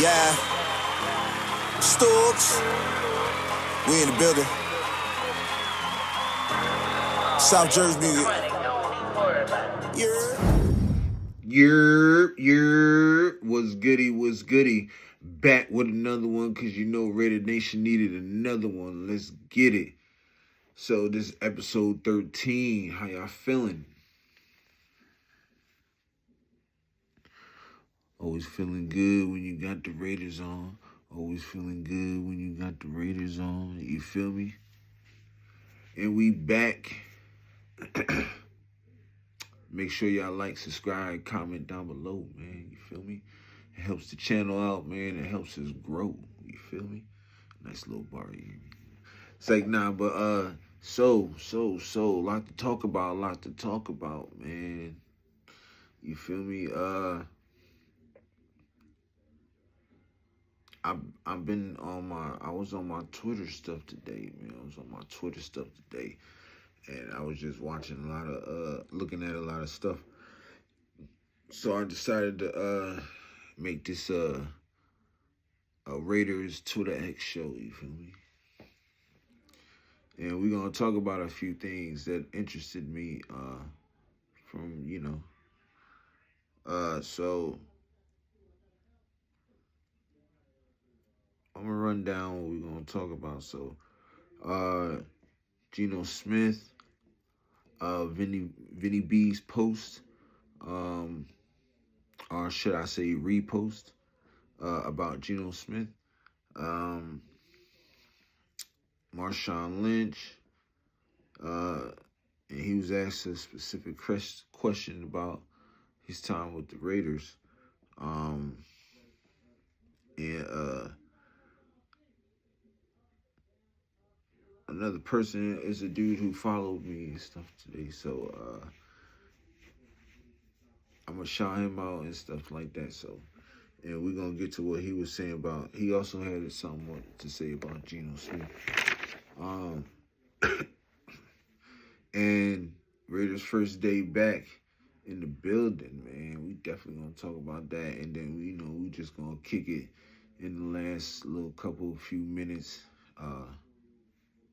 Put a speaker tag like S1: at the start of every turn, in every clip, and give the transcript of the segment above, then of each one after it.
S1: Yeah. Stokes. We in the building. South Jersey music.
S2: Was goody. Back with another one, because you know Raider Nation needed another one. Let's get it. So this is episode 13. How y'all feeling? Always feeling good when you got the Raiders on. Always feeling good when you got the Raiders on. You feel me? And we back. Make sure y'all like, subscribe, comment down below, man. You feel me? It helps the channel out, man. It helps us grow. You feel me? Nice little bar here. It's like, nah, but so lot to talk about, man. You feel me? I was on my Twitter stuff today, man. And I was just watching looking at a lot of stuff. So I decided to make this a Raiders Twitter X show, you feel me? And we're gonna talk about a few things that interested me from, so I'm gonna run down what we're gonna talk about. So Geno Smith, Vinny B's post, or should I say repost, about Geno Smith, Marshawn Lynch, and he was asked a specific question about his time with the Raiders, and another person is a dude who followed me and stuff today, so I'm gonna shout him out and stuff like that. So, and we're gonna get to what he was saying about. He also had something to say about Geno Smith. And Raiders' first day back in the building, man. We definitely gonna talk about that, and then we just gonna kick it in the last little few minutes of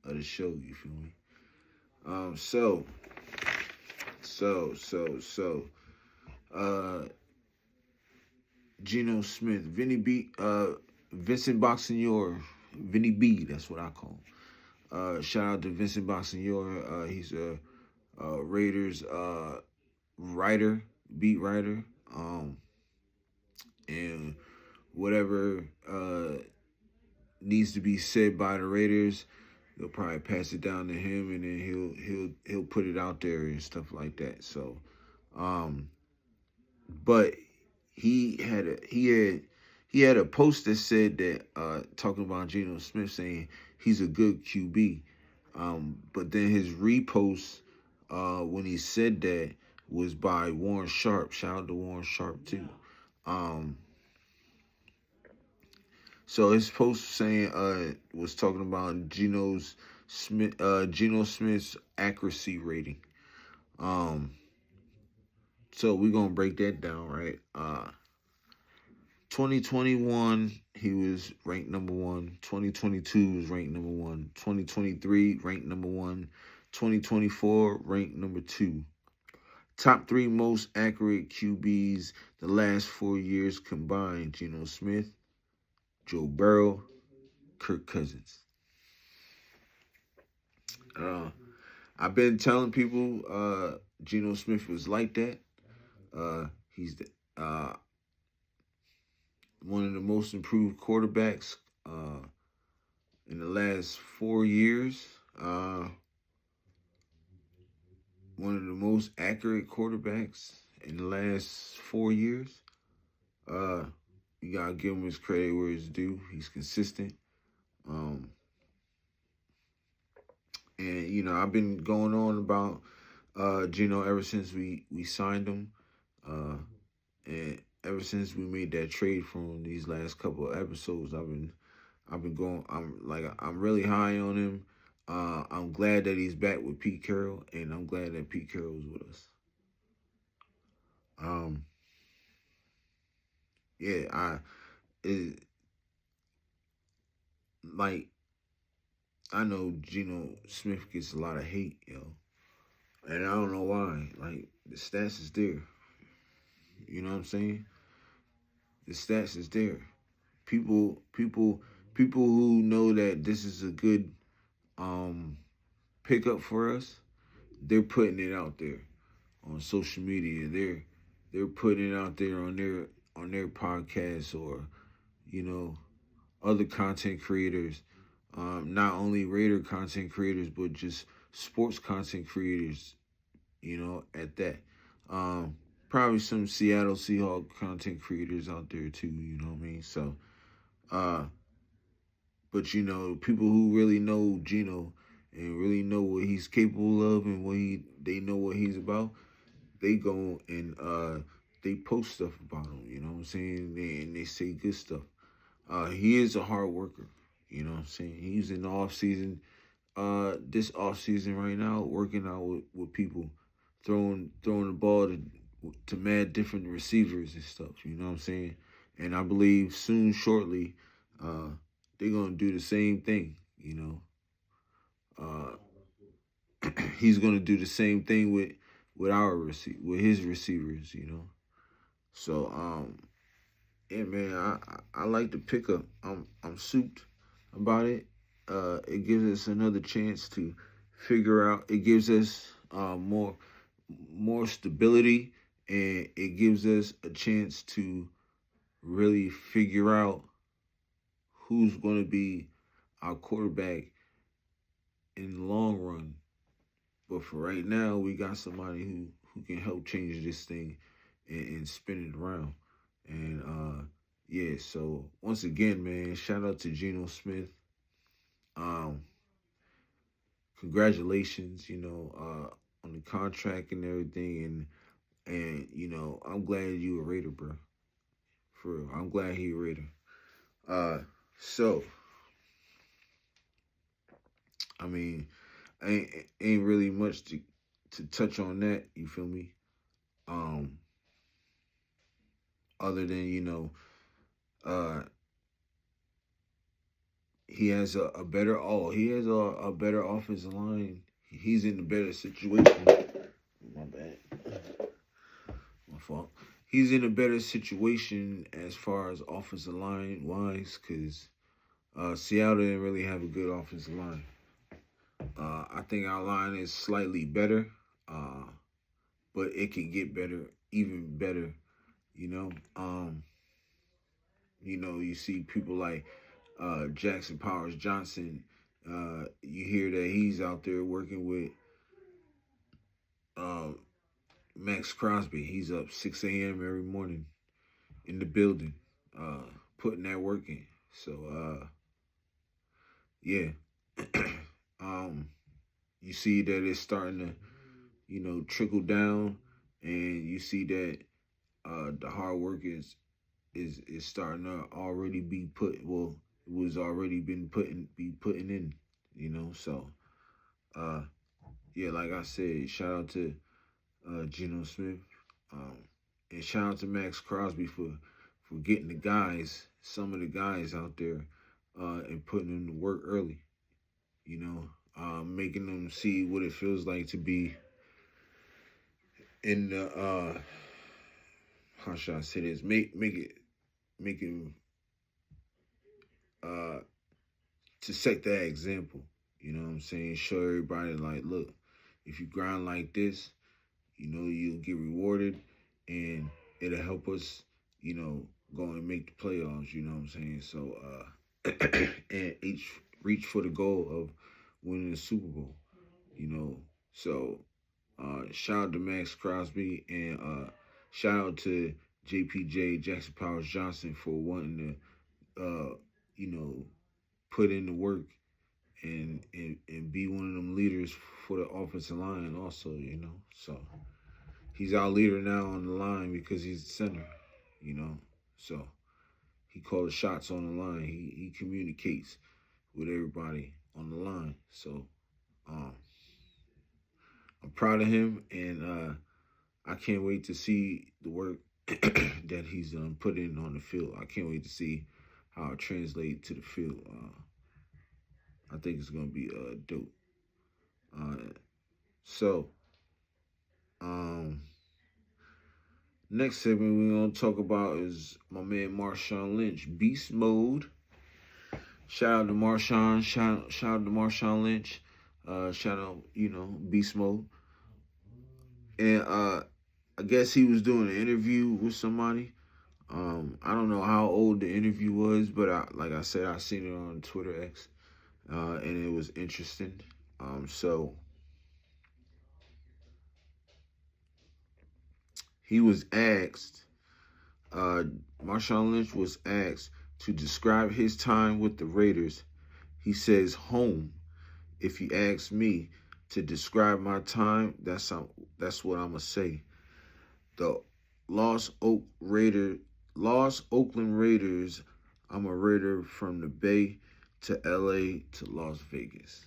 S2: the show. You feel me? Geno Smith, Vincent Boxenor, Vinny B, that's what I call him. Shout out to Vincent Boxenor. He's a Raiders beat writer, and whatever needs to be said by the Raiders, they'll probably pass it down to him, and then he'll put it out there and stuff like that. So, but he had a post that said that talking about Geno Smith, saying he's a good QB. But then his repost when he said that was by Warren Sharp. Shout out to Warren Sharp too. So his post saying was talking about Geno Smith's accuracy rating. So we're gonna break that down, right? 2021, he was ranked number 1. 2022 was ranked number 1. 2023, ranked number 1. 2024, ranked number 2. Top 3 most accurate QBs the last 4 years combined: Geno Smith, Joe Burrow, Kirk Cousins. I've been telling people Geno Smith was like that. He's one of the most improved quarterbacks in the last 4 years. One of the most accurate quarterbacks in the last 4 years. You gotta give him his credit where it's due. He's consistent. And I've been going on about Geno ever since we signed him, and ever since we made that trade from these last couple of episodes. I've been going. I'm really high on him. I'm glad that he's back with Pete Carroll, and I'm glad that Pete Carroll is with us. yeah, it, like I know Geno Smith gets a lot of hate, and I don't know why. Like the stats is there. You know what I'm saying? The stats is there. People, people, people who know that this is a good um pickup for us, they're putting it out there on social media. They're putting it out there on their podcasts or you know other content creators. Not only Raider content creators, but just sports content creators. At that. Probably some Seattle Seahawks content creators out there too. You know what I mean? So, uh, but people who really know Geno and really know what he's capable of and they know what he's about, they go and they post stuff about him, you know what I'm saying? And they say good stuff. He is a hard worker, you know what I'm saying? He's in the off season, this off season right now, working out with people, throwing the ball to mad different receivers and stuff, you know what I'm saying? And I believe soon, shortly, uh, they're gonna do the same thing, Uh, he's gonna do the same thing with his receivers, So yeah, man, I like the pickup. I'm souped about it. It gives us another chance to figure out. It gives us more stability, and it gives us a chance to really figure out who's going to be our quarterback in the long run. But for right now, we got somebody who can help change this thing and spin it around. And yeah, so once again, man, shout out to Geno Smith. Um, Congratulations, on the contract and everything, and I'm glad you a Raider, bro. For real, I'm glad he a Raider. Uh, so I mean, ain't really much to touch on that. You feel me? Um, Other than uh, he has a better offensive line. He's in a better situation. My bad. My fault. He's in a better situation as far as offensive line wise, because Seattle didn't really have a good offensive line. I think our line is slightly better, uh, but it can get better, even better. You know, um, you see people like Jackson Powers Johnson. You hear that he's out there working with uh, Max Crosby. He's up 6 a.m. every morning in the building, putting that work in. So, yeah. um, you see that it's starting to, trickle down, and you see that the hard work is starting to already be put. Well, it was already putting in. So uh, yeah, like I said, shout out to Geno Smith, um, and shout out to Max Crosby for getting some of the guys out there, and putting them to work early. Making them see what it feels like to be in the how should I say this? Making uh to set that example. You know what I'm saying? Show everybody like, look, if you grind like this, you'll get rewarded, and it'll help us, go and make the playoffs. You know what I'm saying? So, and each reach for the goal of winning the Super Bowl. So shout out to Max Crosby, and shout out to JPJ Jackson Powers Johnson for wanting to, you know, put in the work and be one of them leaders for the offensive line also. So he's our leader now on the line because he's the center. So he calls shots on the line. He communicates with everybody on the line. So um, I'm proud of him, and I can't wait to see the work that he's put in on the field. I can't wait to see how it translates to the field. I think it's gonna be dope. So um, next segment we're gonna talk about is my man Marshawn Lynch, Beast Mode. Shout out to Marshawn. Shout out to Marshawn Lynch. Shout out, Beast Mode. And I guess he was doing an interview with somebody. I don't know how old the interview was, but like I said, I seen it on Twitter X, and it was interesting. So he was asked. Marshawn Lynch was asked to describe his time with the Raiders. He says, "Home. If you ask me to describe my time, that's what I'm gonna say. The Lost Oakland Raiders. I'm a Raider from the Bay to LA to Las Vegas."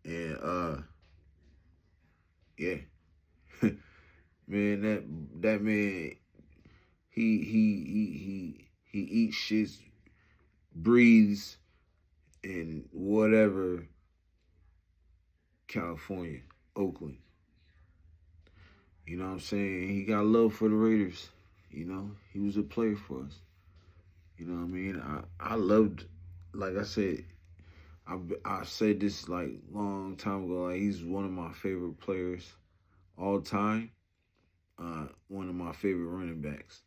S2: And yeah. Man, that man, he eats shit, breathes in whatever, California, Oakland. You know what I'm saying? He got love for the Raiders. He was a player for us. You know what I mean? I loved, like I said, I said this like long time ago. Like, he's one of my favorite players all time. One of my favorite running backs.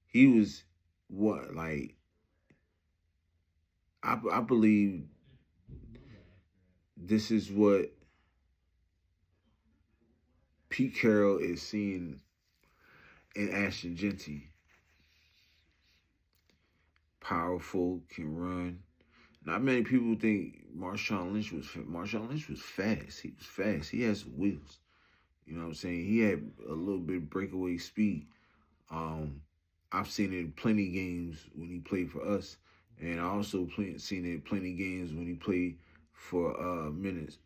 S2: He was what, like, I believe this is what Pete Carroll is seeing in Ashton Genty. Powerful, can run. Not many people think Marshawn Lynch was fast. Marshawn Lynch was fast. He was fast. He had some wheels. You know what I'm saying? He had a little bit of breakaway speed. I've seen it in plenty of games when he played for us, and I also seen it in plenty of games when he played for Minnesota,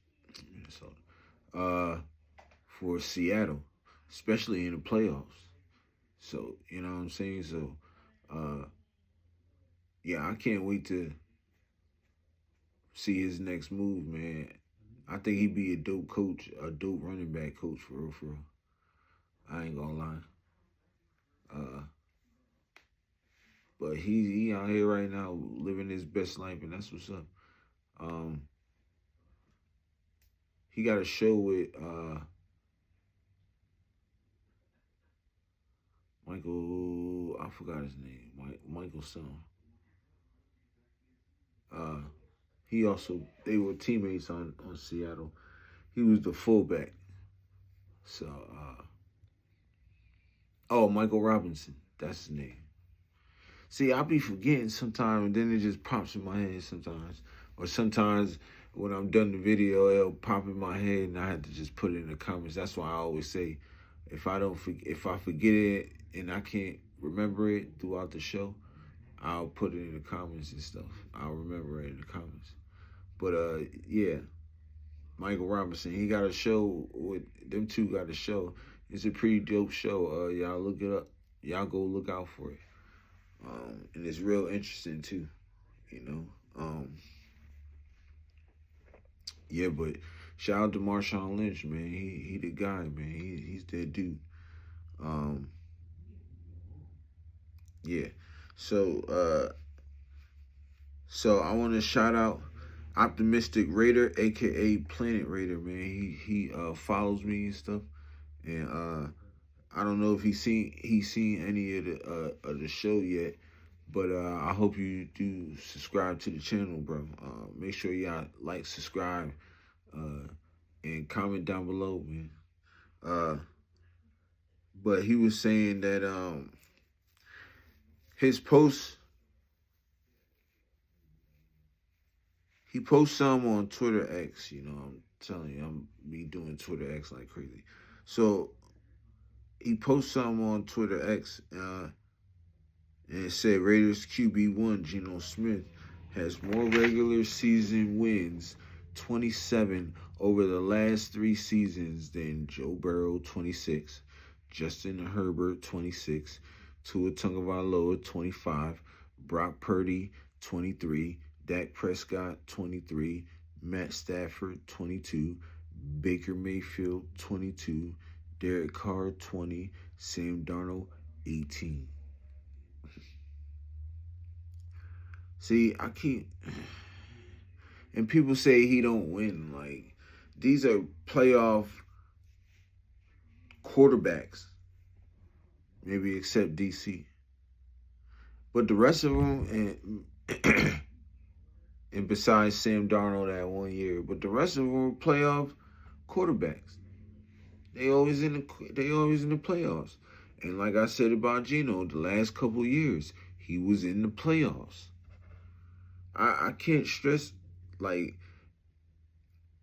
S2: for Seattle, especially in the playoffs. So, you know what I'm saying? So, yeah, I can't wait to see his next move, man. I think he'd be a dope coach, a dope running back coach, for real, for real. I ain't gonna lie. But he out here right now living his best life, and that's what's up. Um, he got a show with Michael. I forgot his name. Michael Son. They were teammates on Seattle. He was the fullback. So Michael Robinson. That's his name. See, I be forgetting sometimes, and then it just pops in my head sometimes. Or sometimes when I'm done the video, it'll pop in my head, and I have to just put it in the comments. That's why I always say, if I forget it and I can't remember it throughout the show, I'll put it in the comments and stuff. I'll remember it in the comments. But yeah, Michael Robinson, he got a show with them two. Got a show. It's a pretty dope show. Y'all look it up. Y'all go look out for it. And it's real interesting too, Yeah, but shout out to Marshawn Lynch, man. He the guy, man. He's that dude. Yeah. So I want to shout out Optimistic Raider, aka Planet Raider, man. He follows me and stuff, and I don't know if he's seen any of the show yet, but I hope you do subscribe to the channel, bro. Make sure y'all like, subscribe, and comment down below, man. But he was saying that his posts, he posts some on Twitter X. I'm telling you, I'm be doing Twitter X like crazy. So he posts some on Twitter X, and it said Raiders QB1 Geno Smith has more regular season wins, 27 over the last 3 seasons, than Joe Burrow, 26, Justin Herbert, 26, Tua Tagovailoa, 25, Brock Purdy, 23, Dak Prescott, 23, Matt Stafford, 22, Baker Mayfield, 22, Derek Carr, 20, Sam Darnold, 18. See, I keep... And people say he don't win. Like, these are playoff quarterbacks. Maybe except DC. But the rest of them, and besides Sam Darnold that 1 year, but the rest of them are playoff quarterbacks. They always in the playoffs. And like I said about Geno, the last couple years, he was in the playoffs. I can't stress, like,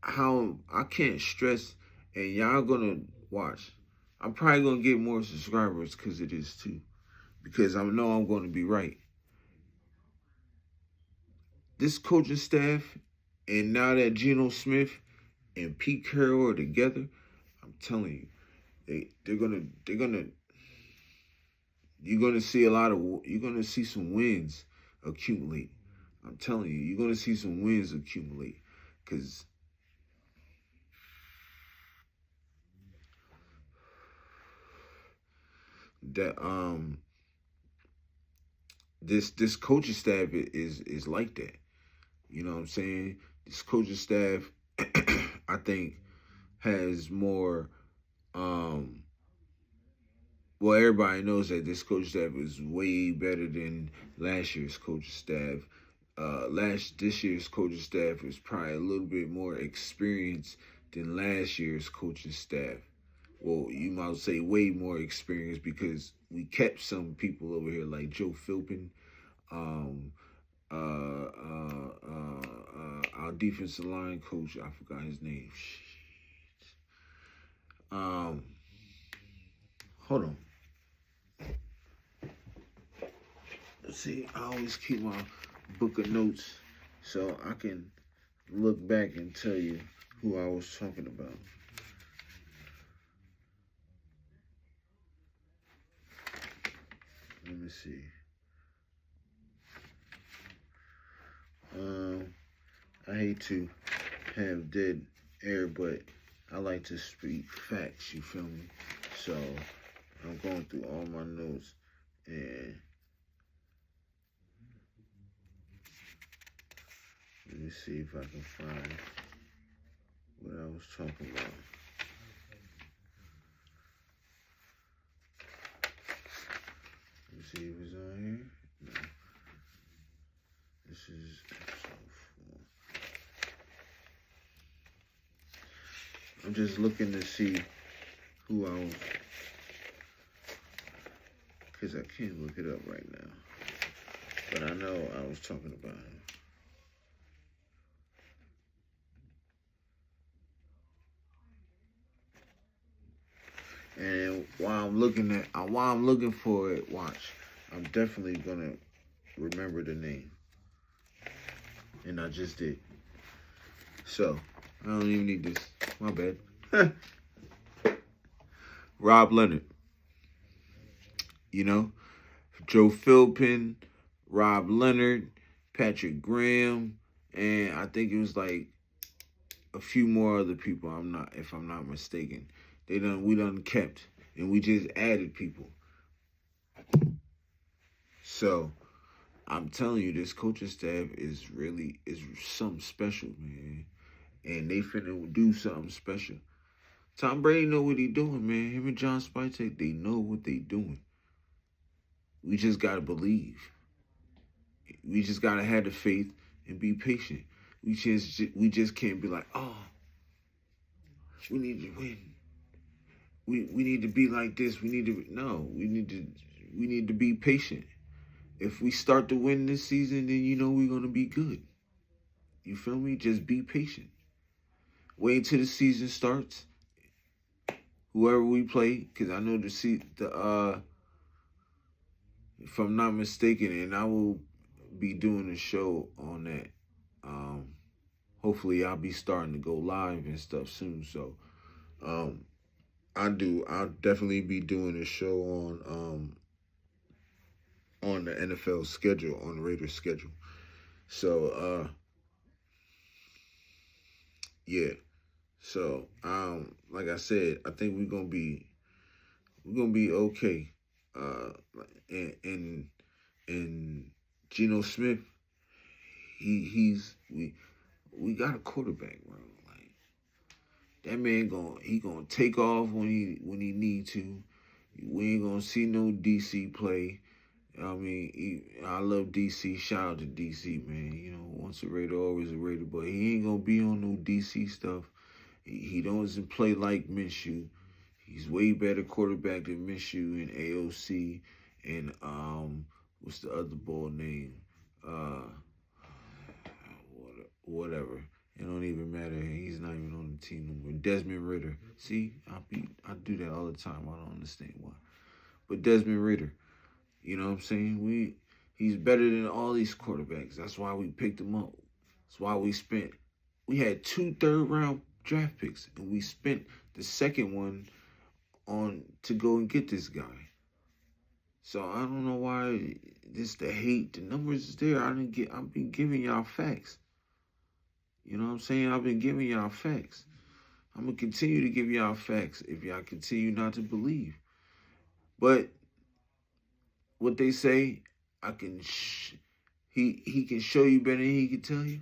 S2: how I can't stress, and y'all gonna watch. I'm probably gonna get more subscribers because of this too, because I know I'm gonna be right. This coaching staff, and now that Geno Smith and Pete Carroll are together, I'm telling you, they're gonna you're gonna see some wins accumulate. I'm telling you, you're gonna see some wins accumulate, because that this coaching staff is like that. You know what I'm saying? This coaching staff, I think, has more. Well, everybody knows that this coaching staff is way better than last year's coaching staff. This year's coaching staff is probably a little bit more experienced than last year's coaching staff. Well, you might say way more experienced, because we kept some people over here like Joe Philpin, our defensive line coach. I forgot his name. Hold on. Let's see. I always keep my book of notes so I can look back and tell you who I was talking about. Let me see. I hate to have dead air, but I like to speak facts, you feel me? So I'm going through all my notes, and let me see if I can find what I was talking about. Let me see if it's on here. No. This is episode 4. I'm just looking to see who I was, because I can't look it up right now. But I know I was talking about him. And while I'm looking for it, watch. I'm definitely gonna remember the name. And I just did. So, I don't even need this. My bad. Rob Leonard. You know? Joe Philpin, Rob Leonard, Patrick Graham, and I think it was like a few more other people, if I'm not mistaken. We done kept, and we just added people. So, I'm telling you, this coaching staff is something special, man. And they finna do something special. Tom Brady know what he doing, man. Him and John Spytek, they know what they doing. We just gotta believe. We just gotta have the faith and be patient. We just can't be like, oh, we need to win. We need to be like this. We need to be patient. If we start to win this season, then you know we're gonna be good. You feel me? Just be patient. Wait until the season starts. Whoever we play, because I know if I'm not mistaken, and I will be doing a show on that. Hopefully I'll be starting to go live and stuff soon. So um, I'll definitely be doing a show on the NFL schedule, on the Raiders schedule. So yeah. So like I said, I think we're gonna be okay. Uh, and Geno Smith, we got a quarterback, bro. Like that man gonna take off when he need to. We ain't gonna see no DC play. I mean, I love DC. Shout out to DC, man. You know, once a Raider, always a Raider. But he ain't gonna be on no DC stuff. He doesn't play like Minshew. He's way better quarterback than Minshew and AOC and what's the other ball name? Uh, whatever. It don't even matter. He's not even on the team no more. Desmond Ritter. See, I do that all the time. I don't understand why. But Desmond Ritter, you know what I'm saying? He's better than all these quarterbacks. That's why we picked him up. That's why we had 2 third-round draft picks, and we spent the second one on to go and get this guy. So I don't know why the hate. The numbers is there. I've been giving y'all facts. You know what I'm saying? I've been giving y'all facts. I'm gonna continue to give y'all facts if y'all continue not to believe. But what they say, he can show you better than he can tell you.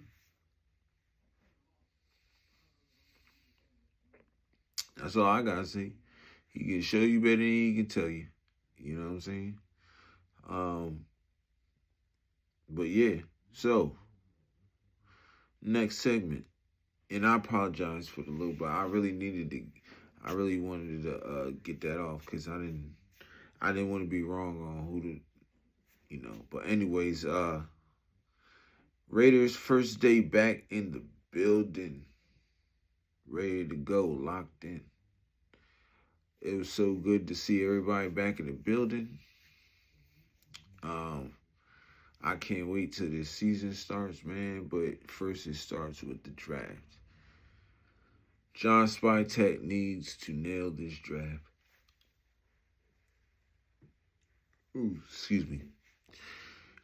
S2: That's all I gotta say. He can show you better than he can tell you. You know what I'm saying? But yeah, so next segment. And I apologize for the little, but I really wanted to get that off because I didn't want to be wrong on who to, you know. But anyways, Raiders first day back in the building, ready to go, locked in. It was so good to see everybody back in the building. I can't wait till this season starts, man. But first, it starts with the draft. John Spytek needs to nail this draft. Ooh, excuse me.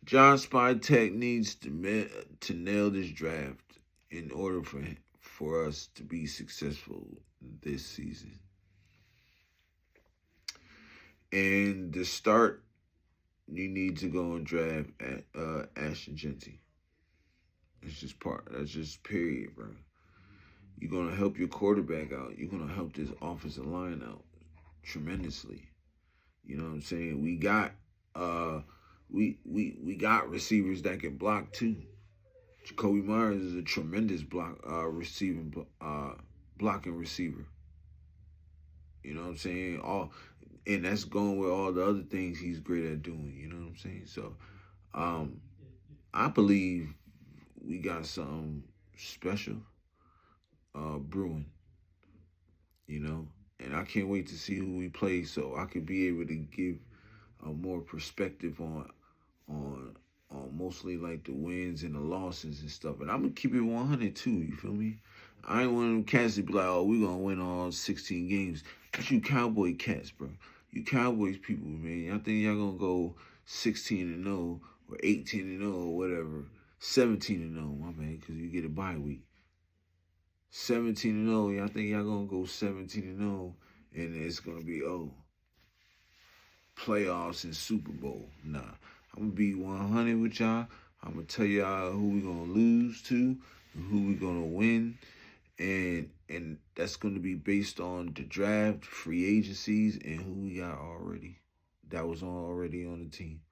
S2: John Spytek needs to nail this draft in order for us to be successful this season. And to start, you need to go and draft Ashton Genty. That's just period, bro. You're gonna help your quarterback out. You're gonna help this offensive line out tremendously. You know what I'm saying? We got we got receivers that can block too. Jacoby Myers is a tremendous blocking receiver. You know what I'm saying? And that's going with all the other things he's great at doing. You know what I'm saying? So, I believe we got something special brewing. You know, and I can't wait to see who we play so I could be able to give a more perspective on mostly like the wins and the losses and stuff. And I'm gonna keep it 100 too. You feel me? I ain't one of them cats that be like, oh, we gonna win all 16 games. That's you Cowboy cats, bro. You Cowboys people, man. I think y'all gonna go 16-0 or 18-0 or whatever. 17-0, my man, because you get a bye week. 17-0, I think y'all gonna go 17-0, and it's gonna be playoffs and Super Bowl. Nah, I'm gonna be 100 with y'all. I'm gonna tell y'all who we gonna lose to, and who we gonna win, and that's gonna be based on the draft, free agencies, and who we got already. That was already on the team,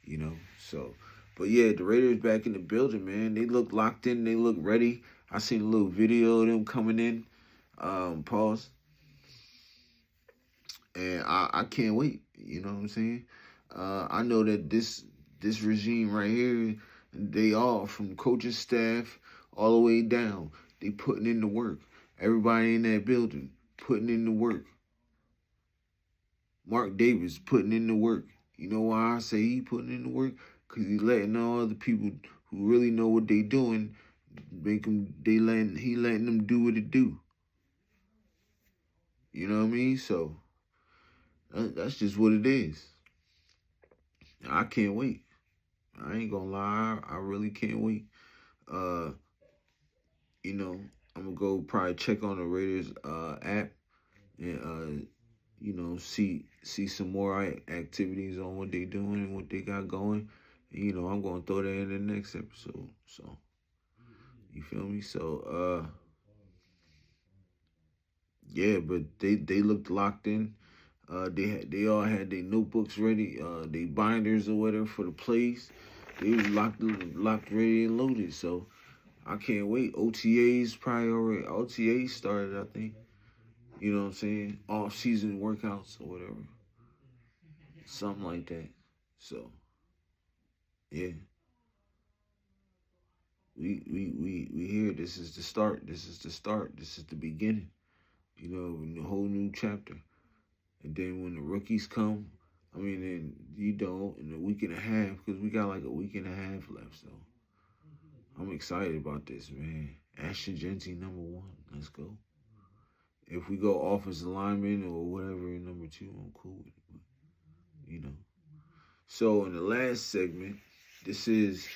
S2: you know. So, but yeah, the Raiders back in the building, man. They look locked in. They look ready. I seen a little video of them coming in. Pause. And I can't wait. You know what I'm saying? I know that this regime right here, they all from coaching staff all the way down, they putting in the work. Everybody in that building putting in the work. Mark Davis putting in the work. You know why I say he putting in the work? because he's letting all other people who really know what they doing he letting them do what it do. You know what I mean? So that's just what it is. I can't wait. I ain't gonna lie, I really can't wait. Uh, you know, I'm gonna go probably check on the Raiders app and see some more activities on what they doing and what they got going. And, I'm gonna throw that in the next episode. So you feel me? So yeah, but they looked locked in. They all had their notebooks ready, their binders or whatever for the plays. They was locked, ready and loaded. So I can't wait. OTAs probably already. OTAs started, I think. You know what I'm saying? Off season workouts or whatever, something like that. So yeah, we here. This is the start. This is the start. This is the beginning. A whole new chapter. And then when the rookies come, then in a week and a half, because we got like a week and a half left. So I'm excited about this, man. Ashton Genty, number 1. Let's go. If we go offensive lineman or whatever in number 2, I'm cool with it. But. So in the last segment, this is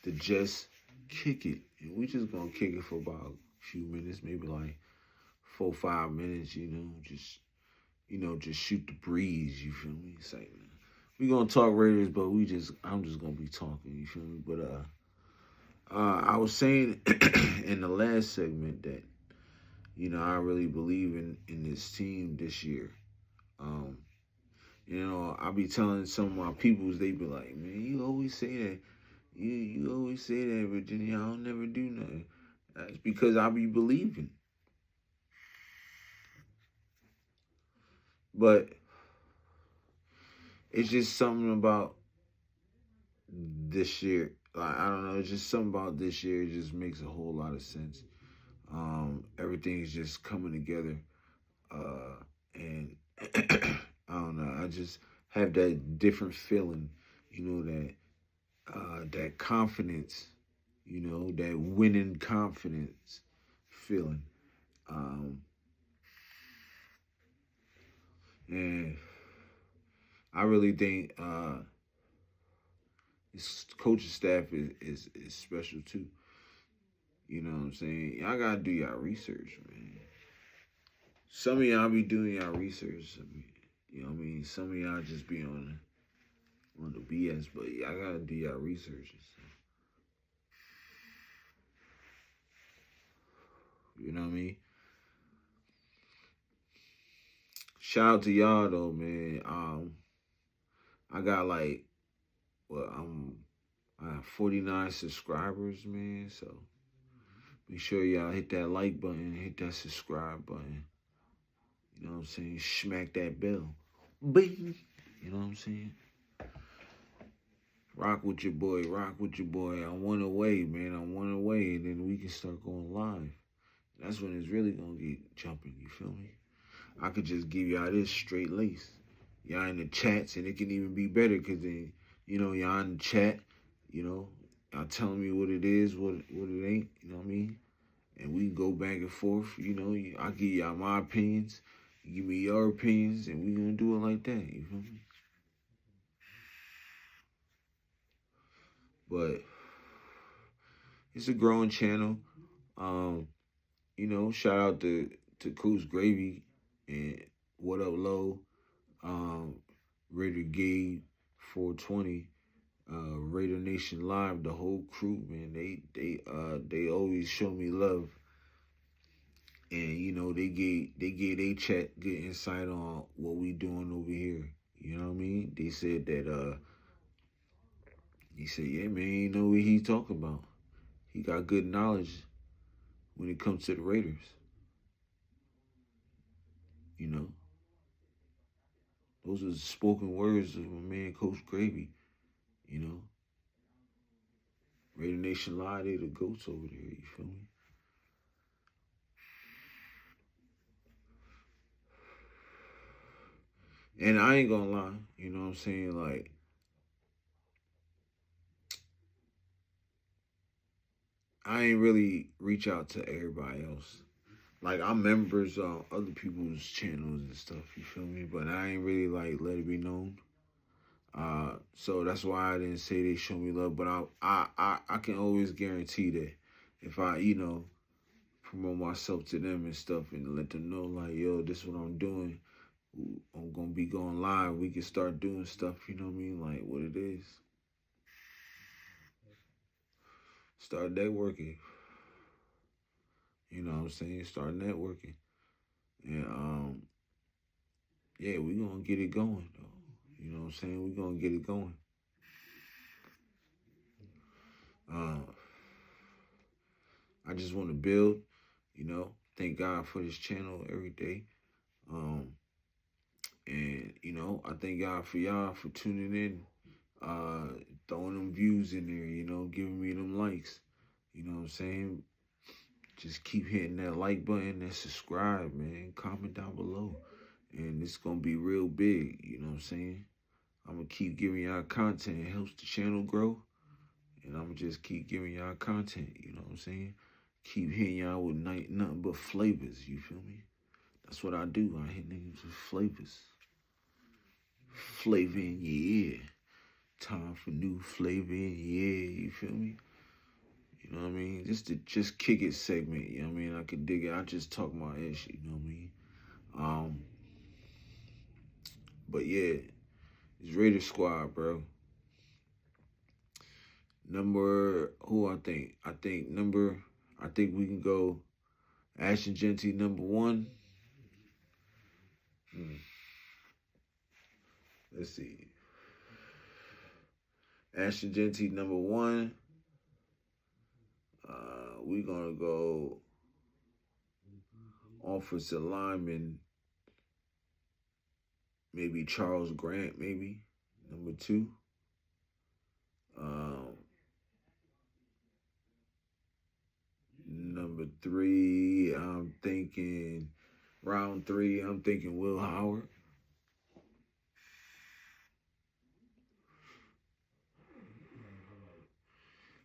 S2: the Just Kick It. And we just gonna kick it for about a few minutes, maybe like 4-5 minutes, just shoot the breeze, you feel me? It's like, we gonna talk Raiders, but I'm just gonna be talking, you feel me? But I was saying in the last segment that, I really believe in this team this year. I be telling some of my peoples, they be like, man, you always say that. You always say that, Virginia, I don't never do nothing. That's because I be believing. But it's just something about this year. Like, I don't know, it's just something about this year. It just makes a whole lot of sense. Everything's just coming together. And I don't know, I just have that different feeling, that confidence, that winning confidence feeling. And I really think this coaching staff is special too. You know what I'm saying? Y'all gotta do y'all research, man. Some of y'all be doing y'all research. Some of y'all just be on the BS, but y'all gotta do y'all research. You know what I mean? Shout out to y'all though, man. I got I have 49 subscribers, man. So make sure y'all hit that like button, hit that subscribe button. You know what I'm saying? Smack that bell. Bing. You know what I'm saying? Rock with your boy. I'm one away, man. I'm one away, and then we can start going live. That's when it's really gonna get jumping. You feel me? I could just give y'all this straight lace. Y'all in the chats, and it can even be better because then, y'all in the chat, y'all telling me what it is, what it ain't, you know what I mean? And we can go back and forth, I give y'all my opinions, you give me your opinions, and we gonna do it like that, you feel me? But it's a growing channel. Shout out to Coach Gravy and What Up Low, Raider Gabe 420, Raider Nation Live, the whole crew, man. They always show me love. And they gave they chat good insight on what we doing over here. You know what I mean? They said that he said, yeah, man, he know what he talking about. He got good knowledge when it comes to the Raiders. You know, those are the spoken words of my man, Coach Gravy. You know, Raider Nation Live, they the goats over there. You feel me? And I ain't gonna lie, you know what I'm saying? Like, I ain't really reach out to everybody else. Like, I'm members of other people's channels and stuff, you feel me? But I ain't really, like, let it be known. So that's why I didn't say they show me love. But I can always guarantee that if I, promote myself to them and stuff and let them know, like, yo, this is what I'm doing. I'm going to be going live. We can start doing stuff, you know what I mean? Like, what it is. Start networking. You know what I'm saying? Start networking. And, yeah, we going to get it going, though. You know what I'm saying? We going to get it going. I just want to build, thank God for this channel every day. And, I thank God for y'all for tuning in, throwing them views in there, giving me them likes. You know what I'm saying? Just keep hitting that like button and subscribe, man. Comment down below. And it's going to be real big, you know what I'm saying? I'm going to keep giving y'all content. It helps the channel grow. And I'm going to just keep giving y'all content, you know what I'm saying? Keep hitting y'all with nothing but flavors, you feel me? That's what I do. I hit niggas with flavors. Flavor in your ear. Time for new flavor in your ear, you feel me? You know what I mean? Just kick it segment, you know what I mean? I can dig it. I just talk my ish, you know what I mean? But yeah, it's Raider Squad, bro. I think we can go Ashton Genty number 1. Let's see. Ashton Genty number 1. We're going to go offensive lineman, maybe Charles Grant, maybe, number 2. Number 3, I'm thinking, round 3, I'm thinking Will Howard.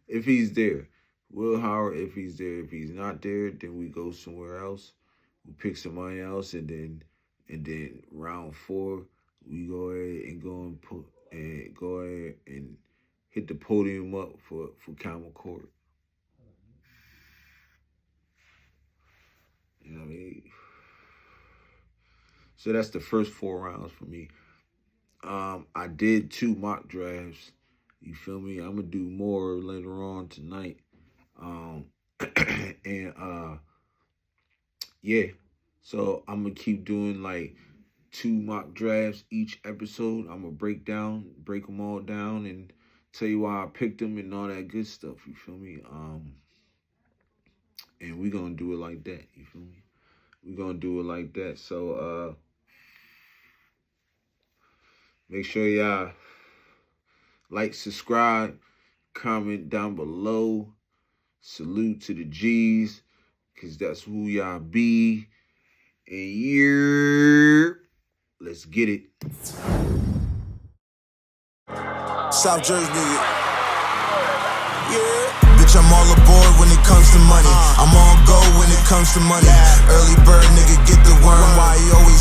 S2: If he's there. Will Howard, if he's there. If he's not there, then we go somewhere else. We pick somebody else, and then round 4, we go ahead and hit the podium up for Camel Court. You know what I mean? So that's the first 4 rounds for me. I did 2 mock drafts. You feel me? I'm gonna do more later on tonight. Yeah. So I'm gonna keep doing like 2 mock drafts each episode. I'm gonna break them all down and tell you why I picked them and all that good stuff. You feel me? And we're gonna do it like that. You feel me? We're gonna do it like that. So make sure y'all like, subscribe, comment down below. Salute to the G's, because that's who y'all be. And let's get it.
S1: South Jersey music. Yeah. Bitch, I'm all aboard when it comes to money. I'm on go when it comes to money. Early bird nigga get the worm. Why he always